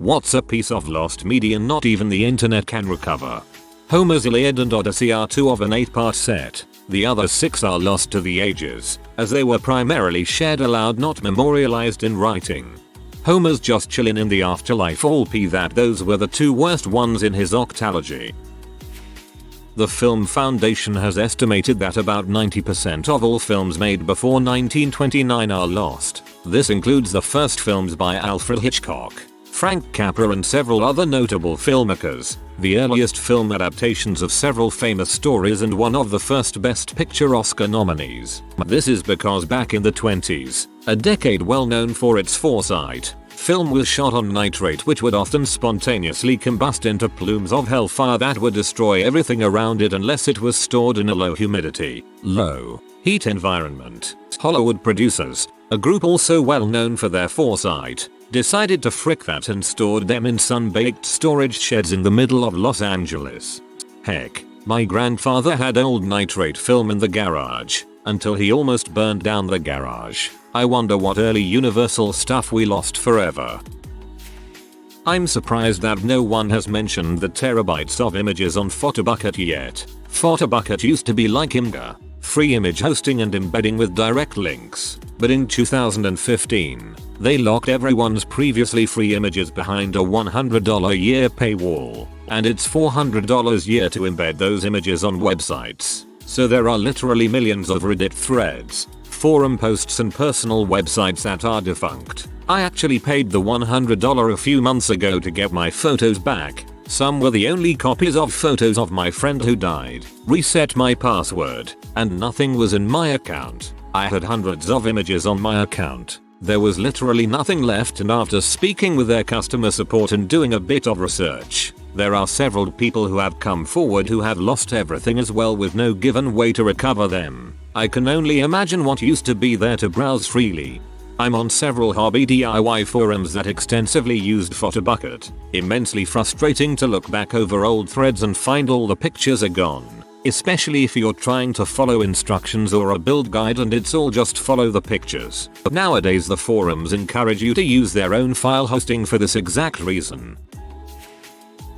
What's a piece of lost media not even the internet can recover? Homer's Iliad and Odyssey are 2 of an 8-part set. The other 6 are lost to the ages, as they were primarily shared aloud, not memorialized in writing. Homer's just chillin' in the afterlife, albeit that those were the 2 worst ones in his octology. The Film Foundation has estimated that about 90% of all films made before 1929 are lost. This includes the first films by Alfred Hitchcock, Frank Capra and several other notable filmmakers, the earliest film adaptations of several famous stories, and one of the first Best Picture Oscar nominees. This is because back in the 20s, a decade well known for its foresight, film was shot on nitrate, which would often spontaneously combust into plumes of hellfire that would destroy everything around it unless it was stored in a low humidity, low heat environment. Hollywood producers, a group also well known for their foresight, decided to frick that and stored them in sun-baked storage sheds in the middle of Los Angeles. Heck, my grandfather had old nitrate film in the garage, until he almost burned down the garage. I wonder what early Universal stuff we lost forever. I'm surprised that no one has mentioned the terabytes of images on Photobucket yet. Photobucket used to be like Imgur, free image hosting and embedding with direct links, but in 2015, they locked everyone's previously free images behind a $100 a year paywall, and it's $400 a year to embed those images on websites. So there are literally millions of Reddit threads, forum posts and personal websites that are defunct. I actually paid the $100 a few months ago to get my photos back. Some were the only copies of photos of my friend who died. Reset my password, and nothing was in my account. I had hundreds of images on my account. There was literally nothing left, and after speaking with their customer support and doing a bit of research, there are several people who have come forward who have lost everything as well with no given way to recover them. I can only imagine what used to be there to browse freely. I'm on several hobby DIY forums that extensively used Photobucket. Immensely frustrating to look back over old threads and find all the pictures are gone. Especially if you're trying to follow instructions or a build guide and it's all just follow the pictures. Nowadays the forums encourage you to use their own file hosting for this exact reason.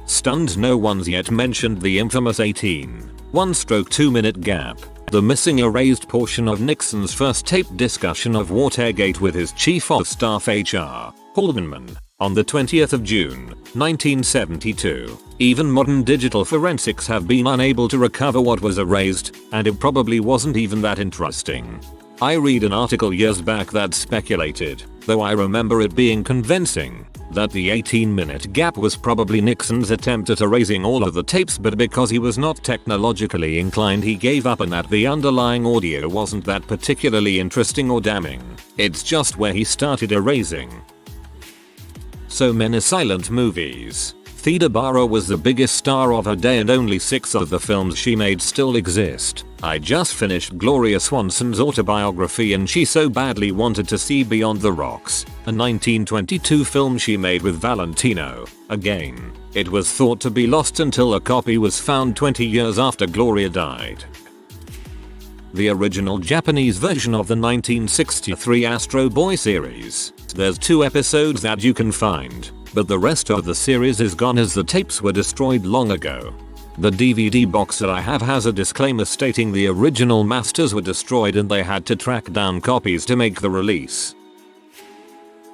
Stunned no one's yet mentioned the infamous 1:2-minute gap. The missing erased portion of Nixon's first taped discussion of Watergate with his chief of staff H.R. Haldeman on the 20th of June, 1972. Even modern digital forensics have been unable to recover what was erased, and it probably wasn't even that interesting. I read an article years back that speculated, though I remember it being convincing, that the 18-minute gap was probably Nixon's attempt at erasing all of the tapes, but because he was not technologically inclined he gave up, and that the underlying audio wasn't that particularly interesting or damning. It's just where he started erasing. So many silent movies. Theda Bara was the biggest star of her day and only 6 of the films she made still exist. I just finished Gloria Swanson's autobiography and she so badly wanted to see Beyond the Rocks, a 1922 film she made with Valentino. Again, it was thought to be lost until a copy was found 20 years after Gloria died. The original Japanese version of the 1963 Astro Boy series. There's 2 episodes that you can find, but the rest of the series is gone as the tapes were destroyed long ago. The DVD box that I have has a disclaimer stating the original masters were destroyed and they had to track down copies to make the release.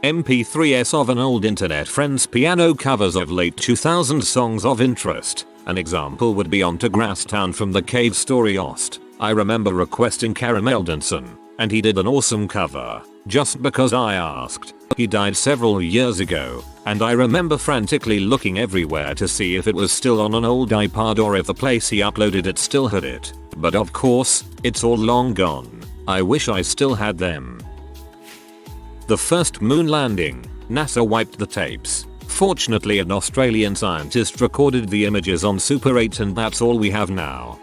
MP3s of an old internet friend's piano covers of late 2000 songs of interest. An example would be On to Grasstown from the Cave Story Ost. I remember requesting Caramel Danson, and he did an awesome cover, just because I asked. He died several years ago, and I remember frantically looking everywhere to see if it was still on an old iPod or if the place he uploaded it still had it. But of course, it's all long gone. I wish I still had them. The first moon landing. NASA wiped the tapes. Fortunately, an Australian scientist recorded the images on Super 8 and that's all we have now.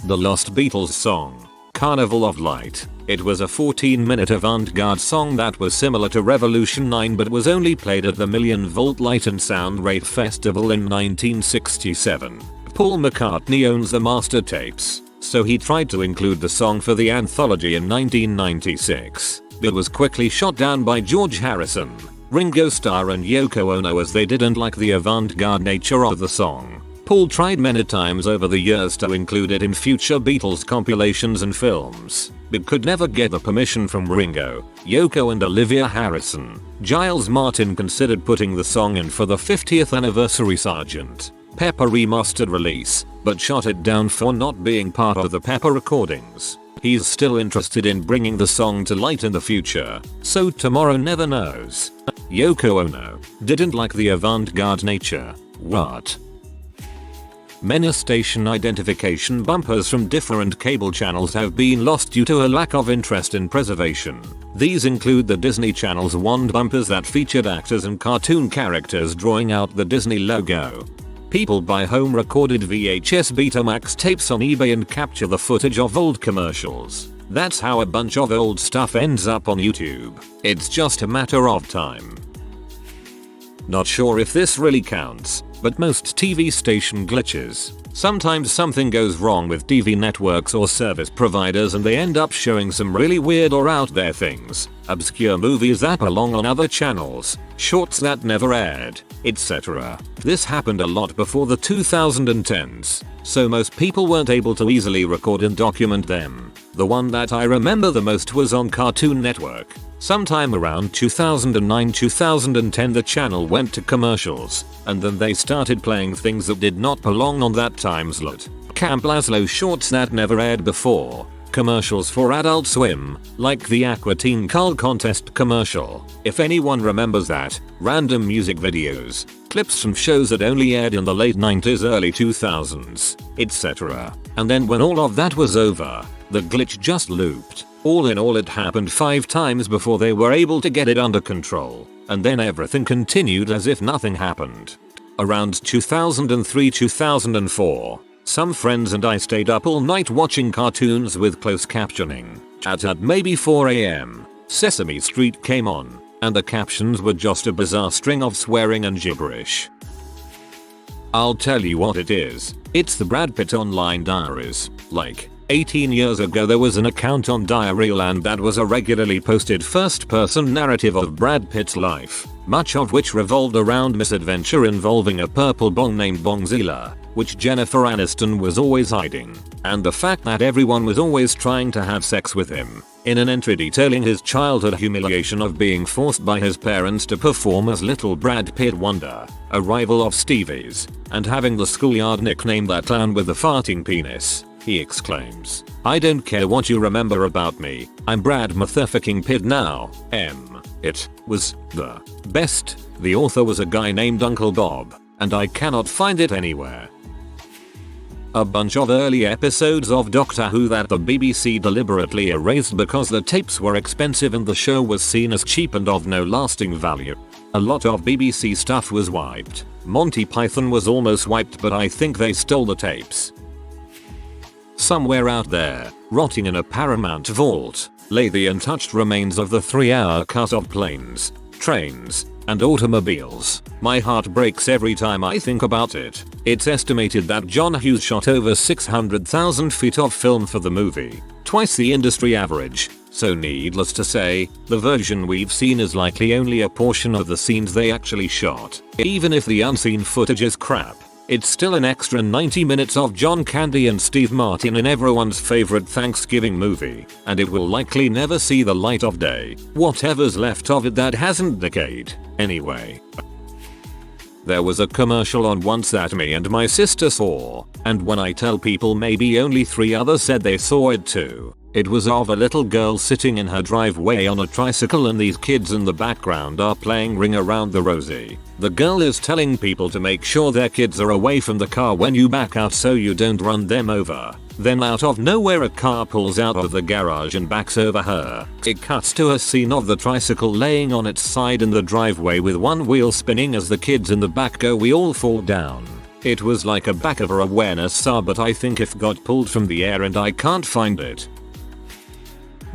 The Lost Beatles song, Carnival of Light. It was a 14-minute avant-garde song that was similar to Revolution 9 but was only played at the Million Volt Light and Sound Rave Festival in 1967. Paul McCartney owns the master tapes, so he tried to include the song for the anthology in 1996. It was quickly shot down by George Harrison. Ringo Starr and Yoko Ono, as they didn't like the avant-garde nature of the song. Paul tried many times over the years to include it in future Beatles compilations and films, but could never get the permission from Ringo, Yoko and Olivia Harrison. Giles Martin considered putting the song in for the 50th anniversary Sgt. Pepper remastered release, but shot it down for not being part of the Pepper recordings. He's still interested in bringing the song to light in the future, so tomorrow never knows. Yoko Ono didn't like the avant-garde nature. What? Many station identification bumpers from different cable channels have been lost due to a lack of interest in preservation. These include the Disney Channel's wand bumpers that featured actors and cartoon characters drawing out the Disney logo. People buy home recorded VHS Betamax tapes on eBay and capture the footage of old commercials. That's how a bunch of old stuff ends up on YouTube. It's just a matter of time. Not sure if this really counts, but most TV station glitches. Sometimes something goes wrong with TV networks or service providers and they end up showing some really weird or out there things. Obscure movies that belong on other channels, shorts that never aired, etc. This happened a lot before the 2010s, so most people weren't able to easily record and document them. The one that I remember the most was on Cartoon Network. Sometime around 2009-2010 the channel went to commercials, and then they started playing things that did not belong on that time slot. Camp Lazlo shorts that never aired before. Commercials for Adult Swim, like the Aqua Teen Cull Contest commercial, if anyone remembers that. Random music videos, clips from shows that only aired in the late 90s early 2000s, etc. And then when all of that was over, the glitch just looped. All in all, it happened 5 times before they were able to get it under control, and then everything continued as if nothing happened. Around 2003-2004, some friends and I stayed up all night watching cartoons with closed captioning. At maybe 4 AM, Sesame Street came on, and the captions were just a bizarre string of swearing and gibberish. I'll tell you what it is. It's the Brad Pitt online diaries. Like, 18 years ago there was an account on Diaryland that was a regularly posted first-person narrative of Brad Pitt's life, much of which revolved around misadventure involving a purple bong named Bongzilla, which Jennifer Aniston was always hiding, and the fact that everyone was always trying to have sex with him. In an entry detailing his childhood humiliation of being forced by his parents to perform as little Brad Pitt Wonder, a rival of Stevie's, and having the schoolyard nickname that clown with the farting penis, he exclaims, "I don't care what you remember about me, I'm Brad motherfucking Pitt now, It was the best." The author was a guy named Uncle Bob, and I cannot find it anywhere. A bunch of early episodes of Doctor Who that the BBC deliberately erased because the tapes were expensive and the show was seen as cheap and of no lasting value. A lot of BBC stuff was wiped. Monty Python was almost wiped, but I think they stole the tapes. Somewhere out there, rotting in a Paramount vault, lay the untouched remains of the 3-hour cut of planes, trains, and automobiles. My heart breaks every time I think about it. It's estimated that John Hughes shot over 600,000 feet of film for the movie, twice the industry average, so needless to say, the version we've seen is likely only a portion of the scenes they actually shot. Even if the unseen footage is crap, it's still an extra 90 minutes of John Candy and Steve Martin in everyone's favorite Thanksgiving movie, and it will likely never see the light of day, whatever's left of it that hasn't decayed. Anyway, there was a commercial on once that me and my sister saw, and when I tell people maybe only 3 others said they saw it too. It was of a little girl sitting in her driveway on a tricycle and these kids in the background are playing Ring Around the Rosie. The girl is telling people to make sure their kids are away from the car when you back out so you don't run them over. Then out of nowhere a car pulls out of the garage and backs over her. It cuts to a scene of the tricycle laying on its side in the driveway with one wheel spinning as the kids in the back go we all fall down. It was like a back of her awareness saw, but I think it got pulled from the air and I can't find it.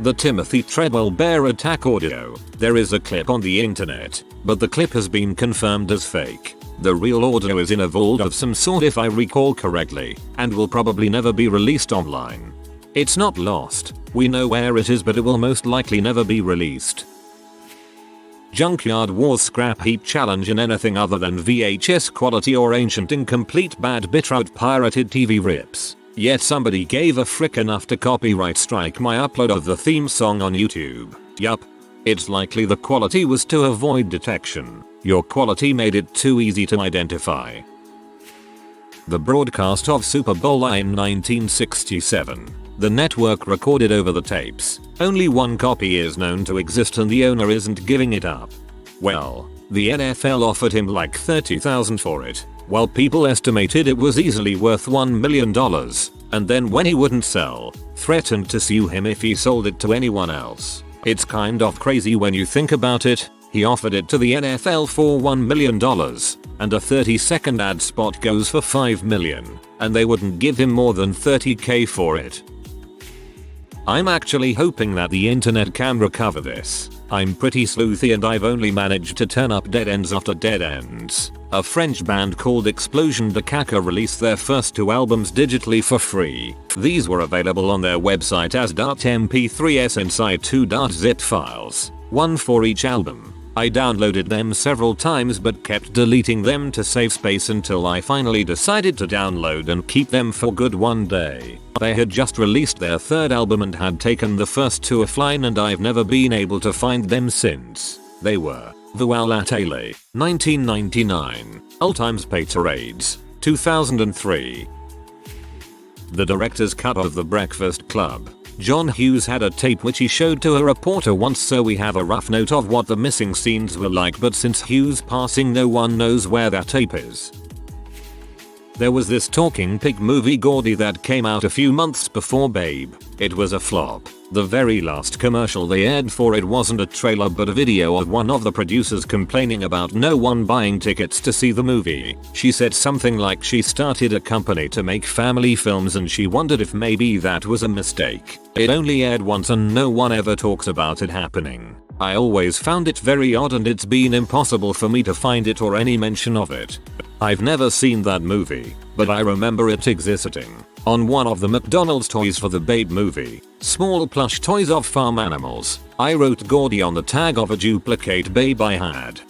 The Timothy Treadwell bear attack audio. There is a clip on the internet, but the clip has been confirmed as fake. The real audio is in a vault of some sort if I recall correctly, and will probably never be released online. It's not lost, we know where it is, but it will most likely never be released. Junkyard Wars scrap heap challenge in anything other than VHS quality or ancient incomplete bad bitrate pirated TV rips. Yet somebody gave a frick enough to copyright strike my upload of the theme song on YouTube. Yup. It's likely the quality was to avoid detection. Your quality made it too easy to identify. The broadcast of Super Bowl in 1967. The network recorded over the tapes. Only one copy is known to exist and the owner isn't giving it up. Well, the NFL offered him like $30,000 for it, while people estimated it was easily worth $1 million, and then when he wouldn't sell, threatened to sue him if he sold it to anyone else. It's kind of crazy when you think about it. He offered it to the NFL for $1 million, and a 30-second ad spot goes for $5 million, and they wouldn't give him more than $30K for it. I'm actually hoping that the internet can recover this. I'm pretty sleuthy and I've only managed to turn up dead ends after dead ends. A French band called Explosion de Caca released their first 2 albums digitally for free. These were available on their website as .mp3s inside 2 .zip files, one for each album. I downloaded them several times but kept deleting them to save space until I finally decided to download and keep them for good one day. They had just released their 3rd album and had taken the first 2 offline and I've never been able to find them since. They were Voile à Télé, 1999, Oldtimes Paterades, 2003. The director's cut of The Breakfast Club. John Hughes had a tape which he showed to a reporter once, so we have a rough note of what the missing scenes were like, but since Hughes' passing no one knows where that tape is. There was this talking pig movie Gordy that came out a few months before Babe. It was a flop. The very last commercial they aired for it wasn't a trailer but a video of one of the producers complaining about no one buying tickets to see the movie. She said something like she started a company to make family films and she wondered if maybe that was a mistake. It only aired once and no one ever talks about it happening. I always found it very odd and it's been impossible for me to find it or any mention of it. I've never seen that movie, but I remember it existing. On one of the McDonald's toys for the Babe movie, small plush toys of farm animals, I wrote Gordy on the tag of a duplicate Babe I had.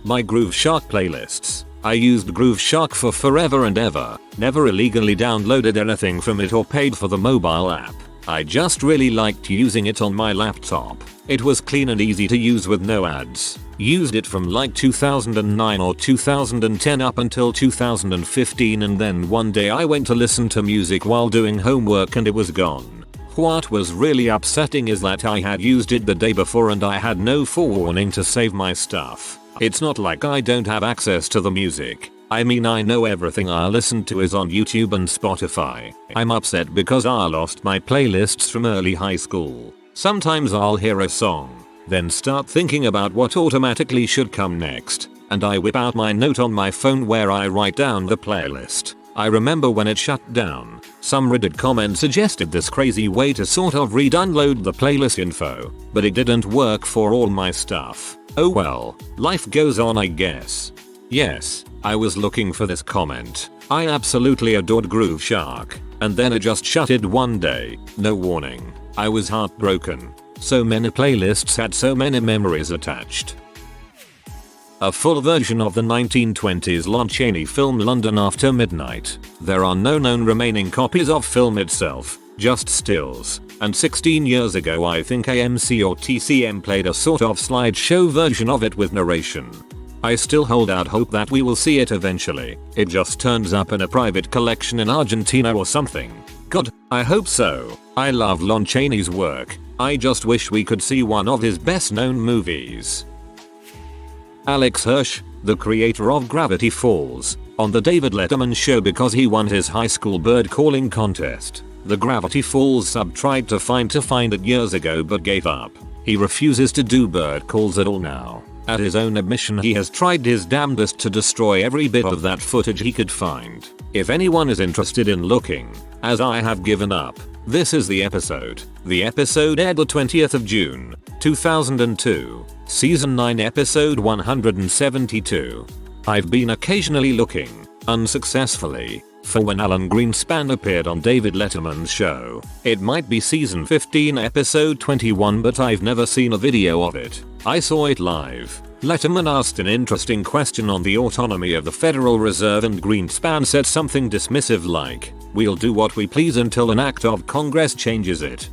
My Groove Shark playlists. I used Groove Shark for forever and ever, never illegally downloaded anything from it or paid for the mobile app. I just really liked using it on my laptop. It was clean and easy to use with no ads. Used it from like 2009 or 2010 up until 2015, and then one day I went to listen to music while doing homework and it was gone. What was really upsetting is that I had used it the day before and I had no forewarning to save my stuff. It's not like I don't have access to the music. I mean, I know everything I listen to is on YouTube and Spotify. I'm upset because I lost my playlists from early high school. Sometimes I'll hear a song, then start thinking about what automatically should come next, and I whip out my note on my phone where I write down the playlist. I remember when it shut down, some Reddit comment suggested this crazy way to sort of re-download the playlist info, but it didn't work for all my stuff. Oh well, life goes on I guess. Yes, I was looking for this comment. I absolutely adored Groove Shark, and then it just shut it one day, no warning. I was heartbroken. So many playlists had so many memories attached. A full version of the 1920s Lon Chaney film London After Midnight. There are no known remaining copies of film itself, just stills. And 16 years ago I think AMC or TCM played a sort of slideshow version of it with narration. I still hold out hope that we will see it eventually. It just turns up in a private collection in Argentina or something. God, I hope so. I love Lon Chaney's work. I just wish we could see one of his best known movies. Alex Hirsch, the creator of Gravity Falls, on the David Letterman show because he won his high school bird calling contest. The Gravity Falls sub tried to find it years ago but gave up. He refuses to do bird calls at all now. At his own admission, he has tried his damnedest to destroy every bit of that footage he could find. If anyone is interested in looking, as I have given up, this is the episode. The episode aired the 20th of June, 2002, season 9 episode 172. I've been occasionally looking, unsuccessfully, for when Alan Greenspan appeared on David Letterman's show. It might be season 15 episode 21 but I've never seen a video of it. I saw it live. Letterman asked an interesting question on the autonomy of the Federal Reserve and Greenspan said something dismissive like, "We'll do what we please until an act of Congress changes it."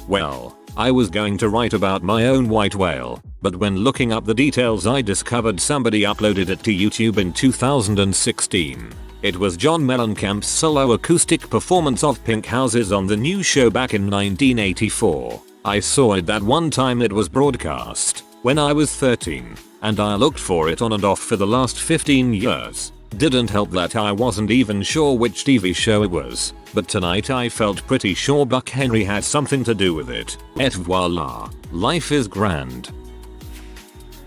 Well, I was going to write about my own white whale, but when looking up the details I discovered somebody uploaded it to YouTube in 2016. It was John Mellencamp's solo acoustic performance of Pink Houses on the news show back in 1984. I saw it that one time it was broadcast, when I was 13, and I looked for it on and off for the last 15 years. Didn't help that I wasn't even sure which TV show it was, but tonight I felt pretty sure Buck Henry had something to do with it. Et voila, life is grand.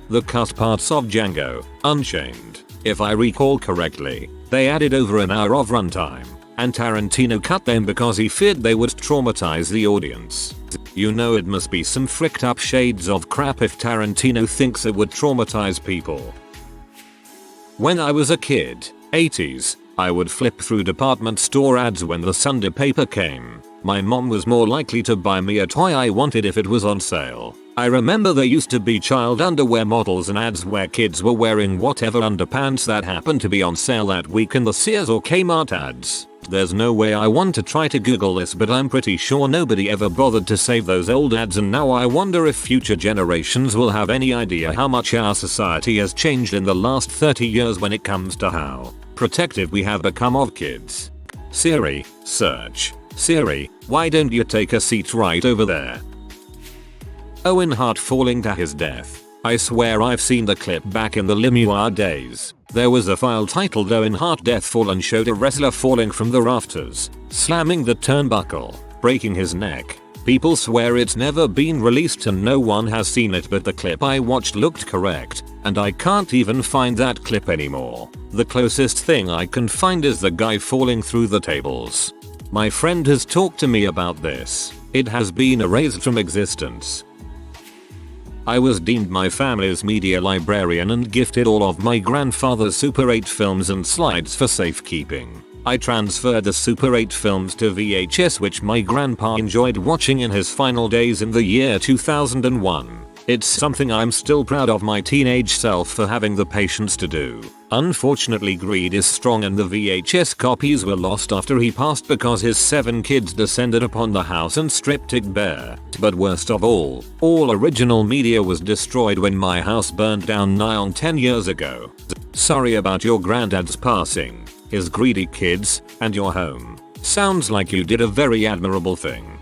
The cut parts of Django Unchained, if I recall correctly, they added over an hour of runtime, and Tarantino cut them because he feared they would traumatize the audience. You know it must be some fricked up shades of crap if Tarantino thinks it would traumatize people. When I was a kid, 80s, I would flip through department store ads when the Sunday paper came. My mom was more likely to buy me a toy I wanted if it was on sale. I remember there used to be child underwear models and ads where kids were wearing whatever underpants that happened to be on sale that week in the Sears or Kmart ads. There's no way I want to try to Google this, but I'm pretty sure nobody ever bothered to save those old ads, and now I wonder if future generations will have any idea how much our society has changed in the last 30 years when it comes to how protective we have become of kids. Siri, search. Siri, why don't you take a seat right over there? Owen Hart falling to his death. I swear I've seen the clip back in the Lemieux days. There was a file titled Owen Hart Death Fall and showed a wrestler falling from the rafters, slamming the turnbuckle, breaking his neck. People swear it's never been released and no one has seen it, but the clip I watched looked correct, and I can't even find that clip anymore. The closest thing I can find is the guy falling through the tables. My friend has talked to me about this. It has been erased from existence. I was deemed my family's media librarian and gifted all of my grandfather's Super 8 films and slides for safekeeping. I transferred the Super 8 films to VHS, which my grandpa enjoyed watching in his final days in the year 2001. It's something I'm still proud of my teenage self for having the patience to do. Unfortunately, greed is strong and the VHS copies were lost after he passed because his 7 kids descended upon the house and stripped it bare. But worst of all original media was destroyed when my house burned down nigh on 10 years ago. Sorry about your granddad's passing, his greedy kids, and your home. Sounds like you did a very admirable thing.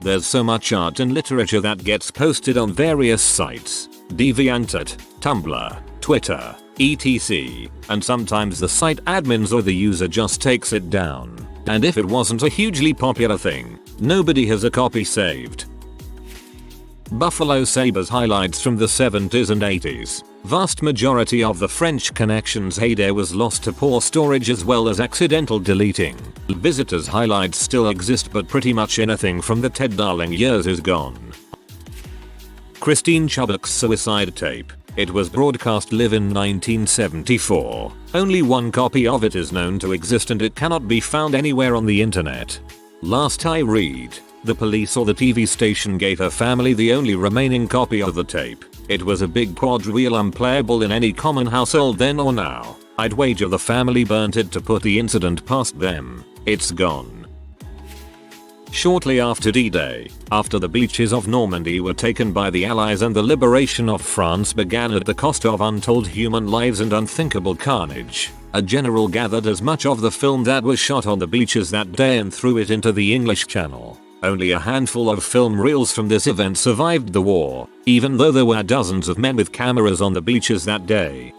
There's so much art and literature that gets posted on various sites, DeviantArt, Tumblr, Twitter, etc. And sometimes the site admins or the user just takes it down. And if it wasn't a hugely popular thing, nobody has a copy saved. Buffalo Sabres highlights from the 70s and 80s. Vast majority of the French Connection's heyday was lost to poor storage as well as accidental deleting. Visitors highlights still exist, but pretty much anything from the Ted Darling years is gone. Christine Chubbuck's suicide tape. It was broadcast live in 1974. Only one copy of it is known to exist and it cannot be found anywhere on the internet. Last I read, the police or the TV station gave her family the only remaining copy of the tape. It was a big quad reel unplayable in any common household then or now. I'd wager the family burnt it to put the incident past them. It's gone. Shortly after D-Day, after the beaches of Normandy were taken by the Allies and the liberation of France began at the cost of untold human lives and unthinkable carnage, a general gathered as much of the film that was shot on the beaches that day and threw it into the English Channel. Only a handful of film reels from this event survived the war, even though there were dozens of men with cameras on the beaches that day.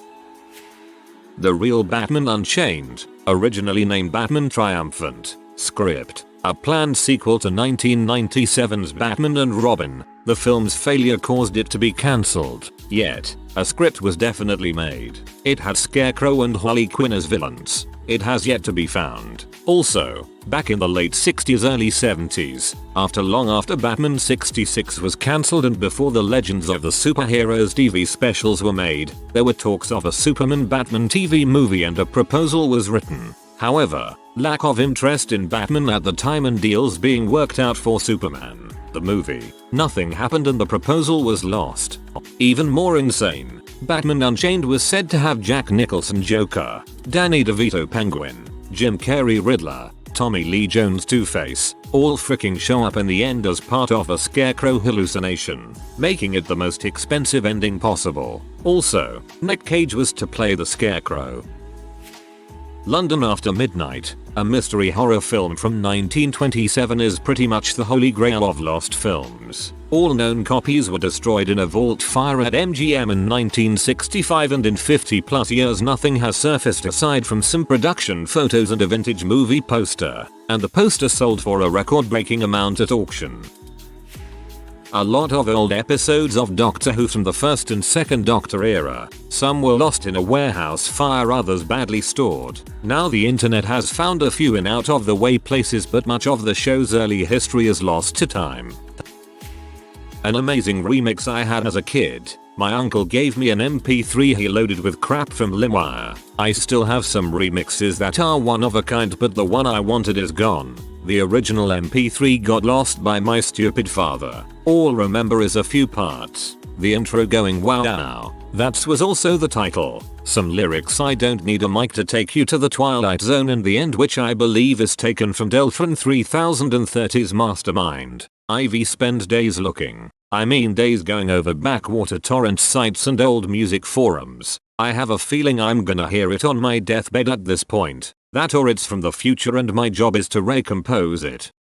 The real Batman Unchained, originally named Batman Triumphant, script, a planned sequel to 1997's Batman and Robin. The film's failure caused it to be cancelled, yet, a script was definitely made. It had Scarecrow and Harley Quinn as villains. It has yet to be found. Also, back in the late 60s early 70s, long after Batman 66 was cancelled and before the Legends of the Superheroes TV specials were made, there were talks of a Superman-Batman TV movie and a proposal was written. However, lack of interest in Batman at the time and deals being worked out for Superman the movie, nothing happened and the proposal was lost. Even more insane, Batman Unchained was said to have Jack Nicholson Joker, Danny DeVito Penguin, Jim Carrey Riddler, Tommy Lee Jones Two-Face, all freaking show up in the end as part of a scarecrow hallucination, making it the most expensive ending possible. Also, Nick Cage was to play the scarecrow. London After Midnight, a mystery horror film from 1927, is pretty much the holy grail of lost films. All known copies were destroyed in a vault fire at MGM in 1965, and in 50 plus years nothing has surfaced aside from some production photos and a vintage movie poster, and the poster sold for a record-breaking amount at auction. A lot of old episodes of Doctor Who from the first and second Doctor era. Some were lost in a warehouse fire, others badly stored. Now the internet has found a few in out of the way places, but much of the show's early history is lost to time. An amazing remix I had as a kid. My uncle gave me an MP3 he loaded with crap from LimeWire. I still have some remixes that are one of a kind, but the one I wanted is gone. The original MP3 got lost by my stupid father. All remember is a few parts. The intro going wow, that was also the title. Some lyrics I don't need a mic to take you to the Twilight Zone, and the end, which I believe is taken from Deltron 3030's Mastermind. Ivy spend days looking. Days going over backwater torrent sites and old music forums. I have a feeling I'm gonna hear it on my deathbed at this point. That or it's from the future and my job is to recompose it.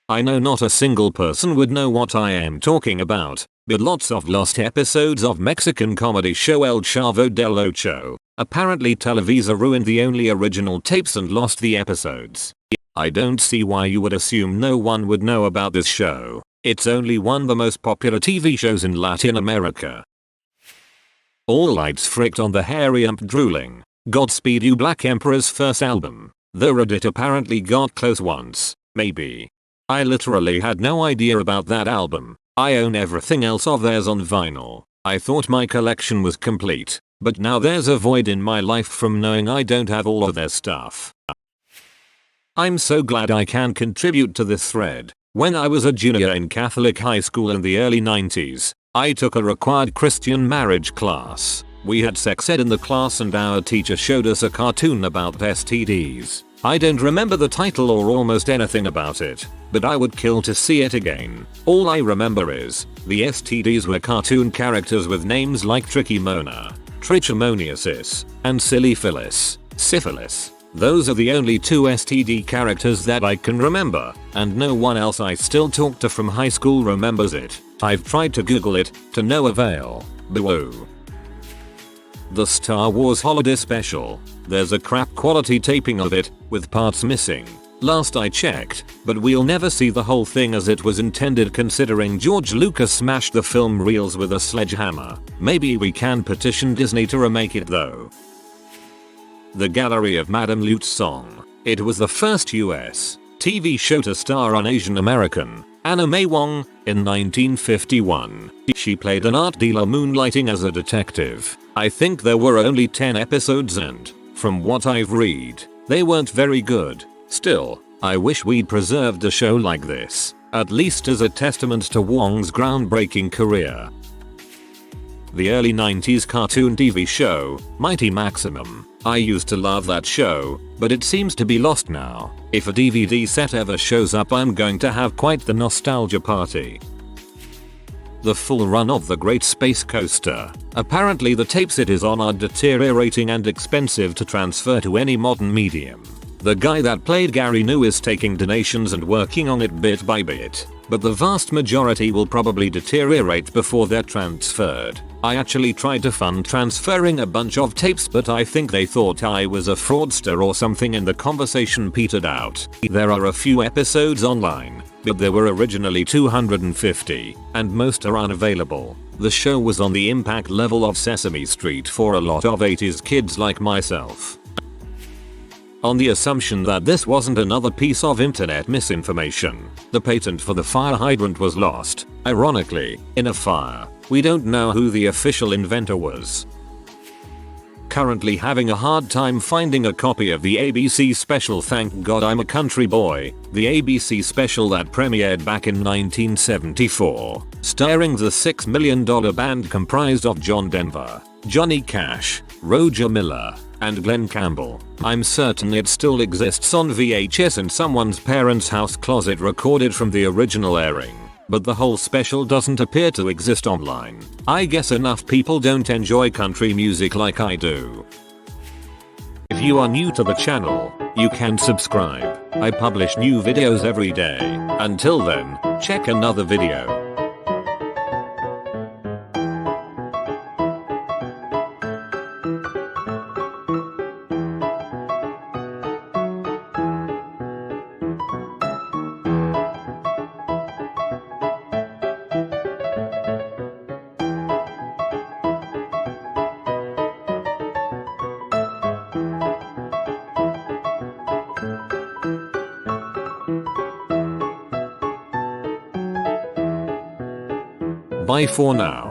I know not a single person would know what I am talking about, but lots of lost episodes of Mexican comedy show El Chavo del Ocho. Apparently Televisa ruined the only original tapes and lost the episodes. I don't see why you would assume no one would know about this show. It's only one of the most popular TV shows in Latin America. All lights fricked on the hairy ump drooling. Godspeed You Black Emperor's first album. The Reddit apparently got close once. Maybe. I literally had no idea about that album. I own everything else of theirs on vinyl. I thought my collection was complete, but now there's a void in my life from knowing I don't have all of their stuff. I'm so glad I can contribute to this thread. When I was a junior in Catholic high school in the early 90s, I took a required Christian marriage class. We had sex ed in the class and our teacher showed us a cartoon about STDs. I don't remember the title or almost anything about it, but I would kill to see it again. All I remember is, the STDs were cartoon characters with names like Tricky Mona, Trichomoniasis, and Silly Phyllis, Syphilis. Those are the only two STD characters that I can remember, and no one else I still talk to from high school remembers it. I've tried to Google it, to no avail. Boo. The Star Wars Holiday Special. There's a crap quality taping of it, with parts missing. Last I checked, but we'll never see the whole thing as it was intended, considering George Lucas smashed the film reels with a sledgehammer. Maybe we can petition Disney to remake it though. The Gallery of Madame Lute's Song. It was the first US TV show to star an Asian American, Anna May Wong, in 1951. She played an art dealer moonlighting as a detective. I think there were only 10 episodes and, from what I've read, they weren't very good. Still, I wish we'd preserved a show like this, at least as a testament to Wong's groundbreaking career. The early 90s cartoon TV show, Mighty Maximum. I used to love that show, but it seems to be lost now. If a DVD set ever shows up, I'm going to have quite the nostalgia party. The full run of The Great Space Coaster. Apparently the tapes it is on are deteriorating and expensive to transfer to any modern medium. The guy that played Gary New is taking donations and working on it bit by bit, but the vast majority will probably deteriorate before they're transferred. I actually tried to fund transferring a bunch of tapes, but I think they thought I was a fraudster or something and the conversation petered out. There are a few episodes online, but there were originally 250, and most are unavailable. The show was on the impact level of Sesame Street for a lot of 80s kids like myself. On the assumption that this wasn't another piece of internet misinformation, the patent for the fire hydrant was lost, ironically, in a fire. We don't know who the official inventor was. Currently having a hard time finding a copy of the ABC special Thank God I'm a Country Boy, the ABC special that premiered back in 1974, starring the $6 million band comprised of John Denver, Johnny Cash, Roger Miller, and Glenn Campbell. I'm certain it still exists on VHS in someone's parents' house closet recorded from the original airing, but the whole special doesn't appear to exist online. I guess enough people don't enjoy country music like I do. If you are new to the channel, you can subscribe. I publish new videos every day. Until then, check another video. Bye for now.